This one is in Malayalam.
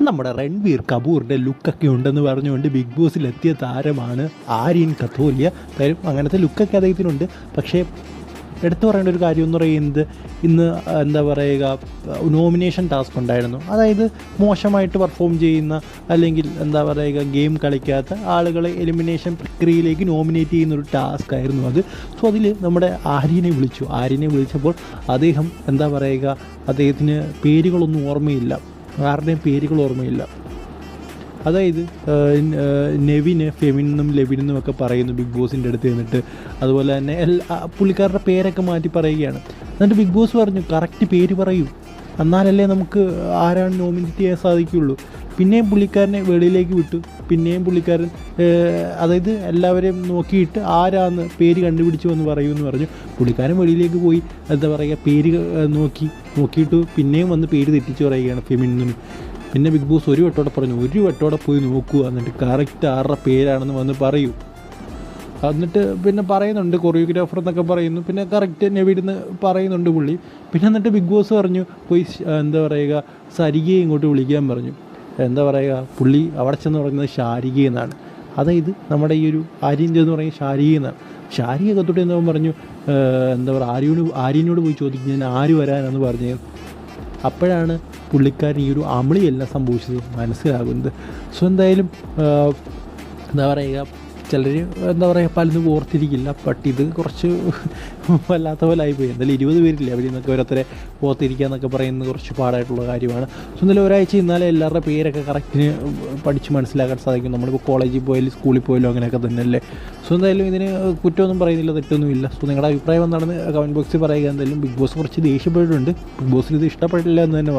നമ്മുടെ രൺവീർ കപൂറിൻ്റെ ലുക്കൊക്കെ ഉണ്ടെന്ന് പറഞ്ഞുകൊണ്ട് ബിഗ് ബോസിലെത്തിയ താരമാണ് ആര്യൻ കത്തോലിയ. അങ്ങനത്തെ ലുക്കൊക്കെ അദ്ദേഹത്തിനുണ്ട്. പക്ഷേ എടുത്തു പറയേണ്ട ഒരു കാര്യം എന്ന് പറയുന്നത്, ഇന്ന് എന്താ പറയുക, നോമിനേഷൻ ടാസ്ക് ഉണ്ടായിരുന്നു. അതായത് മോശമായിട്ട് പെർഫോം ചെയ്യുന്ന അല്ലെങ്കിൽ എന്താ പറയുക ഗെയിം കളിക്കാത്ത ആളുകളെ എലിമിനേഷൻ പ്രക്രിയയിലേക്ക് നോമിനേറ്റ് ചെയ്യുന്നൊരു ടാസ്ക് ആയിരുന്നു അത്. സോ അതിൽ നമ്മുടെ ആര്യനെ വിളിച്ചപ്പോൾ അദ്ദേഹം എന്താ പറയുക, അദ്ദേഹത്തിന് പേരുകളൊന്നും ഓർമ്മയില്ല, ആരുടെയും പേരുകൾ ഓർമ്മയില്ല. അതായത് നെവിന് ഫെമിനെന്നും ലെവിനെന്നും ഒക്കെ പറയുന്നു ബിഗ് ബോസിൻ്റെ അടുത്ത് നിന്നിട്ട്. അതുപോലെ തന്നെ പുള്ളിക്കാരുടെ പേരൊക്കെ മാറ്റി പറയുകയാണ്. എന്നിട്ട് ബിഗ് ബോസ് പറഞ്ഞു കറക്റ്റ് പേര് പറയൂ, എന്നാലല്ലേ നമുക്ക് ആരാണ് നോമിനേറ്റ് ചെയ്യാൻ സാധിക്കുകയുള്ളൂ. പിന്നെയും പുള്ളിക്കാരനെ വെളിയിലേക്ക് വിട്ടു. പിന്നെയും പുള്ളിക്കാരൻ അതായത് എല്ലാവരെയും നോക്കിയിട്ട് ആരാന്ന് പേര് കണ്ടുപിടിച്ചു എന്ന് പറയുമെന്ന് പറഞ്ഞു. പുള്ളിക്കാരൻ വെളിയിലേക്ക് പോയി എന്താ പറയുക പേര് നോക്കിയിട്ട് പിന്നെയും വന്ന് പേര് തെറ്റിച്ച് പറയുകയാണ് ഫെമിനെന്നും. പിന്നെ ബിഗ് ബോസ് ഒരു വട്ടോടെ പോയി നോക്കുക, എന്നിട്ട് കറക്റ്റ് ആരുടെ പേരാണെന്ന് വന്ന് പറയൂ. എന്നിട്ട് പിന്നെ പറയുന്നുണ്ട് കൊറിയോഗ്രാഫർ എന്നൊക്കെ പറയുന്നു. പിന്നെ കറക്റ്റ് നെവിടുന്ന് പറയുന്നുണ്ട് പുള്ളി. പിന്നെ എന്നിട്ട് ബിഗ് ബോസ് പറഞ്ഞു പോയി എന്താ പറയുക സരികയെ ഇങ്ങോട്ട് വിളിക്കാൻ പറഞ്ഞു. എന്താ പറയുക, പുള്ളി അവിടെ ചെന്ന് പറയുന്നത് ശാരിക എന്നാണ്. അതായത് നമ്മുടെ ഈ ഒരു ആര്യൻ്റെ എന്ന് പറയുന്നത് ശാരിക എന്നാണ്. ശാരിക കത്തോട്ട് എന്നവൻ പറഞ്ഞു എന്താ പറയുക ആര്യനോട് പോയി ചോദിക്കും ഞാൻ ആര് വരാനെന്ന് പറഞ്ഞു. അപ്പോഴാണ് പുള്ളിക്കാരൻ ഈ ഒരു അമളിയെല്ലാം സംഭവിച്ചത് മനസ്സിലാകുന്നത്. സോ എന്തായാലും എന്താ പറയുക, ചിലർ എന്താ പറയുക പലതും ഓർത്തിരിക്കില്ല. ബട്ട് ഇത് കുറച്ച് വല്ലാത്ത പോലെ ആയിപ്പോയി. എന്തായാലും 20 പേരില്ലേ അവിടെ നിന്നൊക്കെ ഓരോരുത്തരെ ഓർത്തിരിക്കുക എന്നൊക്കെ പറയുന്നത് കുറച്ച് പാടായിട്ടുള്ള കാര്യമാണ്. സോ എന്തായാലും ഒരാഴ്ച ഇന്നാലേ എല്ലാവരുടെ പേരൊക്കെ കറക്റ്റിന് പഠിച്ച് മനസ്സിലാക്കാൻ സാധിക്കും. നമ്മളിപ്പോൾ കോളേജിൽ പോയാലും സ്കൂളിൽ പോയാലും അങ്ങനെയൊക്കെ തന്നെയല്ലേ. സോ എന്തായാലും ഇതിന് കുറ്റമൊന്നും പറയുന്നില്ല, തെറ്റൊന്നുമില്ല. സോ നിങ്ങളുടെ അഭിപ്രായം എന്താണെന്ന് കമൻറ്റ് ബോക്സിൽ പറയുക. എന്തായാലും ബിഗ് ബോസ് കുറച്ച് ദേഷ്യപ്പെട്ടിട്ടുണ്ട്. ബിഗ് ബോസിന് ഇത് ഇഷ്ടപ്പെട്ടില്ല എന്ന് തന്നെ